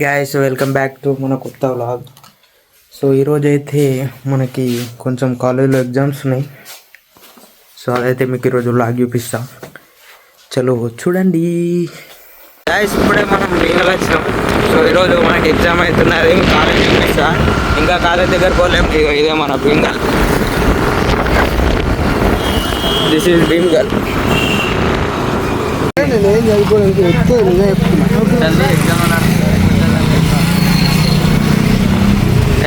Guys welcome back to మన కొత్త vlog. So ఈరోజు అయితే మనకి కొంచెం కాలేజ్లో ఎగ్జామ్స్ ఉన్నాయి. సో అదైతే మీకు ఈరోజు వ్లాగ్ చూపిస్తా. చలో చూడండి గైస్. ఇప్పుడే మనం బీంగల్ వచ్చినాం. సో ఈరోజు మనకి ఎగ్జామ్ అవుతున్నది. కాలేజ్ చూపిస్తా. ఇంకా కాలేజ్ దగ్గర పోలేము. ఇదే మన బీంగల్. This is Bheemgal.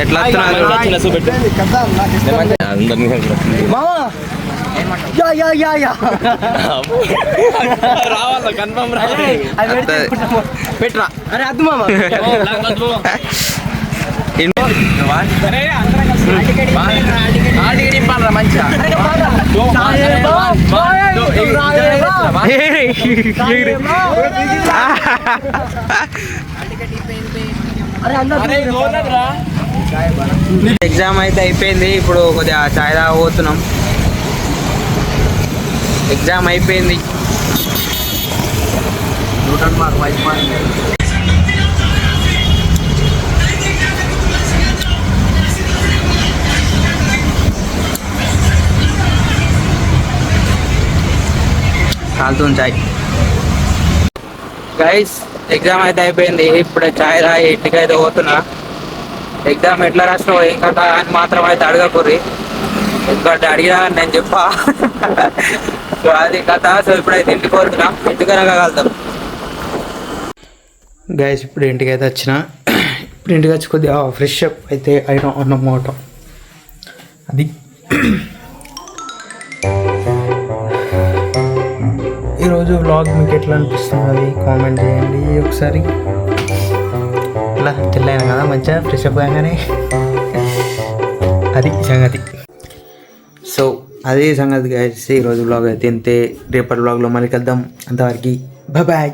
ఎట్లా రావాల కన్ఫర్మ్ పెట్రా. అరే అద్దు మామ మంచిగా ఎగ్జామ్ అయితే అయిపోయింది. ఇప్పుడు కొద్దిగా చాయ్ తాగబోతున్నాం. ఎగ్జామ్ అయిపోయింది. కాలుతుంది చాయ్. గైస్ ఎగ్జామ్ అయితే అయిపోయింది. ఇప్పుడే చాయ్ తాగి ఇంటికి అయితే పోతున్నా. ఎగ్జామ్ ఎట్లా రాసినావు ఏం కదా అని మాత్రం అయితే అడగకూర్రి. ఎందుకంటే అడిగినా నేను చెప్పా. సో అది కథ. సో ఇప్పుడైతే ఇంటికి పోతున్నా. ఇంటికనగా కలుద్దాం. గైస్ ఇప్పుడు ఇంటికి అయితే వచ్చిన. ఇప్పుడు ఇంటికి వచ్చి కొద్దిగా ఫ్రెష్ అప్ అయితే అయినా అన్నమాట. అది ఈరోజు వ్లాగ్ మీకు ఎట్లా అనిపిస్తుంది కామెంట్ చేయండి ఒకసారి. ఇట్లా తెల్లైనా కదా మంచిగా ఫ్రెష్ అప్ కాగానే. అది సంగతి. సో అదే సంగతి గైస్. ఈరోజు వ్లాగ్ అయితే ఇంతే. రేపటి వ్లాగ్లో మళ్ళీ కలుద్దాం. అంతవరకు బాయ్.